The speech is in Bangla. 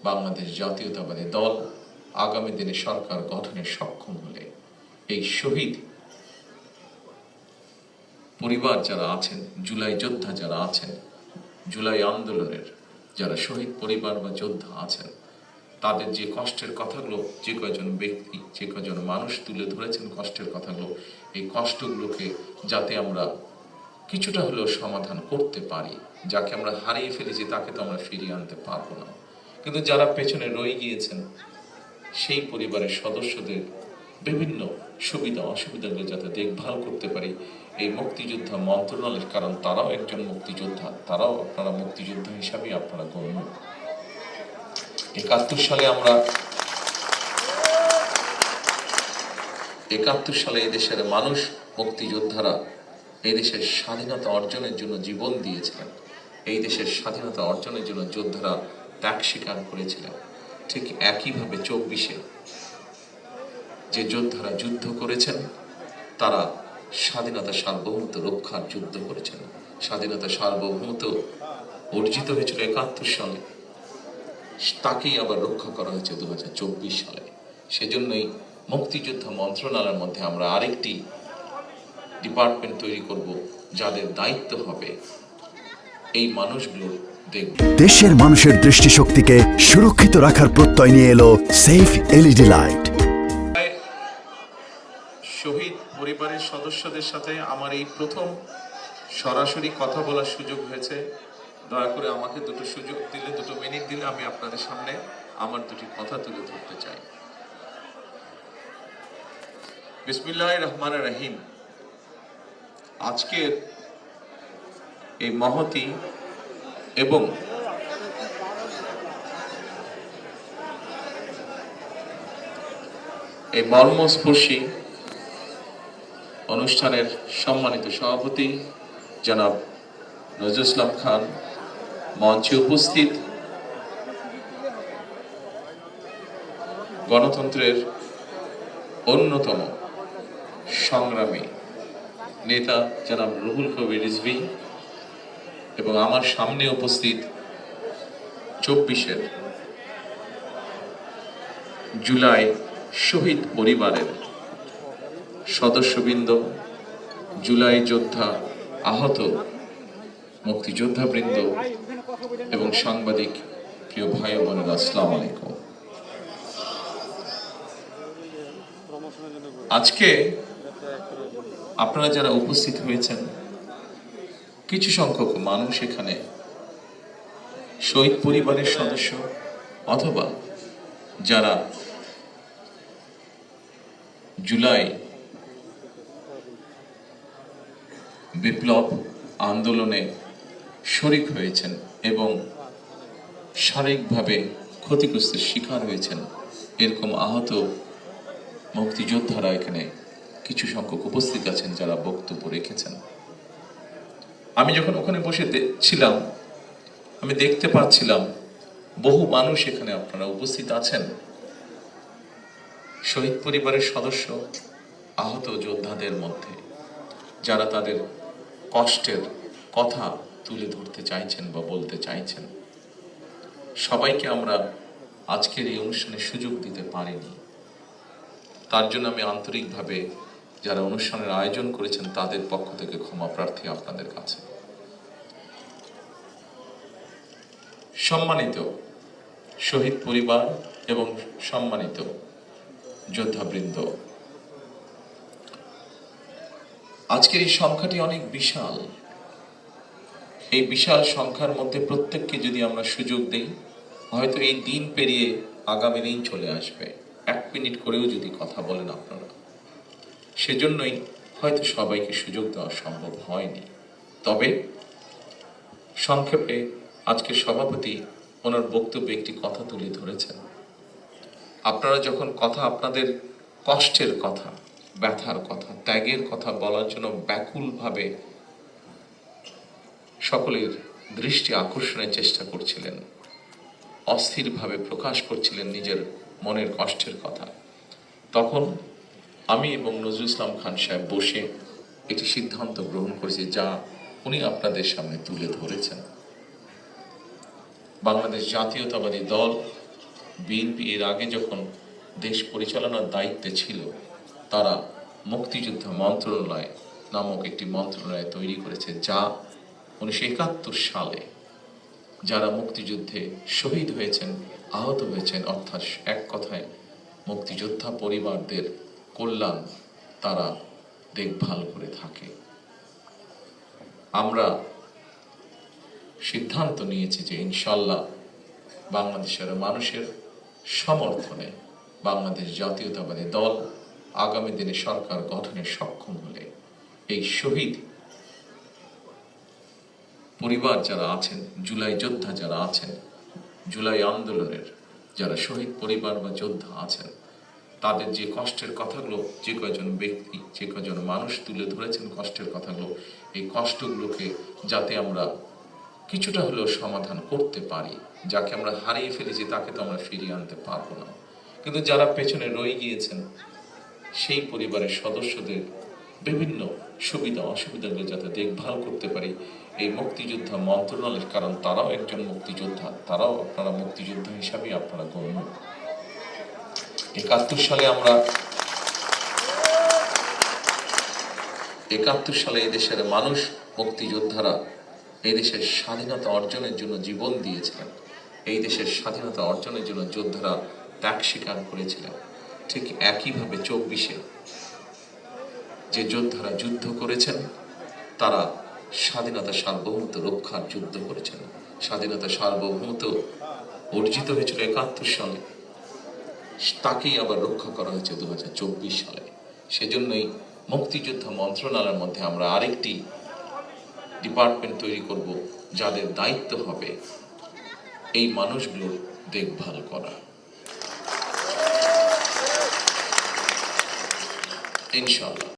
বাংলাদেশ জাতীয়তাবাদী দল আগামী দিনে সরকার গঠনে সক্ষম হলে এই শহীদ পরিবার যারা আছেন, জুলাই যোদ্ধা যারা আছেন, জুলাই আন্দোলনের যারা শহীদ পরিবার বা যোদ্ধা আছেন, তাদের যে কষ্টের কথাগুলো যে কয়জন ব্যক্তি, যে কয়জন মানুষ তুলে ধরেছেন কষ্টের কথাগুলো, এই কষ্টগুলোকে যাতে আমরা কিছুটা হলেও সমাধান করতে পারি। যাকে আমরা হারিয়ে ফেলেছি তাকে তো আমরা ফিরিয়ে আনতে পারবো না, কিন্তু যারা পেছনে রয়ে গিয়েছেন সেই পরিবারের সদস্যদের বিভিন্ন সুবিধা অসুবিধাগুলো যাতে দেখভাল করতে পারি এই মুক্তিযোদ্ধা মন্ত্রণালয়ের, কারণ তারাও একজন মুক্তিযোদ্ধা, তারাও আপনারা মুক্তিযোদ্ধা হিসাবে আপনারা গণ্য। 71 সালে এই দেশের মানুষ, মুক্তিযোদ্ধারা এই দেশের স্বাধীনতা অর্জনের জন্য জীবন দিয়েছিলেন, এই দেশের স্বাধীনতা অর্জনের জন্য যোদ্ধারা ত্যাগ স্বীকার করেছিলেন। ঠিক একইভাবে 24-এ যে যোদ্ধারা যুদ্ধ করেছেন তারা স্বাধীনতা সার্বভৌমত্ব রক্ষার যুদ্ধ করেছেন। স্বাধীনতা সার্বভৌমত্ব অর্জিত হয়েছিল 71 সালে, তাকেই আবার রক্ষা করা হয়েছে 2024 সালে। সেজন্যই মুক্তিযোদ্ধা মন্ত্রণালয়ের মধ্যে আমরা আরেকটি ডিপার্টমেন্ট তৈরি করব, যাদের দায়িত্ব হবে এই মানুষগুলো দেখবে। দেশের মানুষের দৃষ্টিশক্তিকে সুরক্ষিত রাখার প্রত্যয় নিয়ে এলো সেফ এলইডি লাইট। শহীদ পরিবারের সদস্যদের সাথে আমার এই প্রথম সরাসরি কথা বলার সুযোগ হয়েছে। দয়া করে আমাকে দুটো সুযোগ দিলে, 2 মিনিট দিলে আমি আপনাদের সামনে আমার 2টি কথা তুলে ধরতে চাই। বিসমিল্লাহির রহমানির রহিম। আজকের এই মহতি এবং এই মর্মস্পর্শী অনুষ্ঠানের সম্মানিত সভাপতি জনাব নজরুল ইসলাম খান, মঞ্চে উপস্থিত গণতন্ত্রের অন্যতম সংগ্রামী নেতা জনাব রুহুল কবির রিজভী, এবং আমার সামনে উপস্থিত 24-এর জুলাই শহীদ পরিবারের সদস্যবৃন্দ, জুলাই যোদ্ধা আহত মুক্তিযোদ্ধা বৃন্দ এবং সাংবাদিক প্রিয় ভাই ও বোনেরা, আসসালামু আলাইকুম। আজকে আপনারা যারা উপস্থিত হয়েছেন, কিছু সংখ্যক মানুষ এখানে শহীদ পরিবারের সদস্য অথবা যারা জুলাই বিপ্লব আন্দোলনে শরিক হয়েছেন এবং শারীরিকভাবে ক্ষতিগ্রস্তের শিকার হয়েছেন, এরকম আহত মুক্তিযোদ্ধারা এখানে কিছু সংখ্যক উপস্থিত আছেন যারা বক্তব্য রেখেছেন। আমি যখন ওখানে বসে ছিলাম, আমি দেখতে পাচ্ছিলাম বহু মানুষ এখানে আপনারা উপস্থিত আছেন, শহীদ পরিবারের সদস্য আহত যোদ্ধাদের মধ্যে, যারা তাদের কষ্টের কথা তুলে ধরতে চাইছেন বা বলতে চাইছেন। সবাইকে আমরা আজকের এই অনুষ্ঠানে সুযোগ দিতে পারিনি, তার জন্য আমি আন্তরিকভাবে যারা অনুষ্ঠানের আয়োজন করেছেন তাদের পক্ষ থেকে ক্ষমা প্রার্থী আপনাদের কাছে। সম্মানিত শহীদ পরিবার এবং সম্মানিত যোদ্ধাবৃন্দ, আজকের এই সংখ্যাটি অনেক বিশাল। এই বিশাল সংখ্যার মধ্যে প্রত্যেককে যদি আমরা সুযোগ দেই, হয়তো এই দিন পেরিয়ে আগামী দিন চলে আসবে। 1 মিনিট করেও যদি কথা বলেন আপনারা, সেজন্যই হয়তো সবাইকে সুযোগ দেওয়া সম্ভব হয়নি। তবে সংক্ষেপে আজকের সভাপতি ওনার বক্তব্যে একটি কথা তুলে ধরেছেন। আপনারা যখন কথা, আপনাদের কষ্টের কথা, ব্যথার কথা, ত্যাগের কথা বলার জন্য ব্যাকুলভাবে সকলের দৃষ্টি আকর্ষণের চেষ্টা করছিলেন, অস্থিরভাবে প্রকাশ করছিলেন নিজের মনের কষ্টের কথা, তখন আমি এবং নজরুল ইসলাম খান সাহেব বসে একটি সিদ্ধান্ত গ্রহণ করেছি, যা উনি আপনাদের সামনে তুলে ধরেছেন। বাংলাদেশ জাতীয়তাবাদী দল বিএনপি এর আগে যখন দেশ পরিচালনার দায়িত্বে ছিল, তারা মুক্তিযুদ্ধ মন্ত্রণালয় নামক একটি মন্ত্রণালয় তৈরি করেছে, যা 1971 সালে যারা মুক্তিযুদ্ধে শহীদ হয়েছেন, আহত হয়েছেন, অর্থাৎ এক কথায় মুক্তিযোদ্ধা পরিবারদের কল্যাণ তারা দেখভাল করে থাকে। আমরা সিদ্ধান্ত নিয়েছি যে ইনশাল্লাহ বাংলাদেশের মানুষের সমর্থনে বাংলাদেশ জাতীয়তাবাদী দল আগামী দিনে সরকার গঠনে সক্ষম হলে এই শহীদ পরিবার যারা আছেন, জুলাই যোদ্ধা যারা আছেন, জুলাই আন্দোলনের যারা শহীদ পরিবার বা যোদ্ধা আছেন, তাদের যে কষ্টের কথাগুলো যে কয়জন ব্যক্তি, যে কয়জন মানুষ তুলে ধরেছেন কষ্টের কথাগুলো, এই কষ্টগুলোকে যাতে আমরা কিছুটা হলেও সমাধান করতে পারি। যাকে আমরা হারিয়ে ফেলেছি তাকে তো আমরা ফিরিয়ে আনতে পারবো না, কিন্তু যারা পেছনে রয়ে গিয়েছেন সেই পরিবারের সদস্যদের বিভিন্ন সুবিধা অসুবিধাগুলো যাতে দেখভাল করতে পারি এই মুক্তিযোদ্ধা মন্ত্রণালয়ের, কারণ তারাও একজন মুক্তিযোদ্ধা, তারাও আপনারা মুক্তিযোদ্ধা হিসাবে আপনারা গণ্য। 71 সালে এই দেশের মানুষ, মুক্তিযোদ্ধারা এই দেশের স্বাধীনতা অর্জনের জন্য জীবন দিয়েছিলেন। এই দেশের স্বাধীনতা অর্জনের জন্য যোদ্ধারা ত্যাগ স্বীকার করেছিলেন। ঠিক একইভাবে 24-এ যে যোদ্ধারা যুদ্ধ করেছেন, তারা স্বাধীনতা সার্বভৌমত্ব রক্ষার যুদ্ধ করেছেন। স্বাধীনতা সার্বভৌমত্ব অর্জিত হয়েছিল 71 সালে, তাকেই আবার রক্ষা করা হয়েছে 2024 সালে। সেজন্যই মুক্তিযোদ্ধা মন্ত্রণালয়ের মধ্যে আমরা আরেকটি ডিপার্টমেন্ট তৈরি করব, যাদের দায়িত্ব হবে এই মানুষগুলোর দেখভাল করা। ইনশাআল্লাহ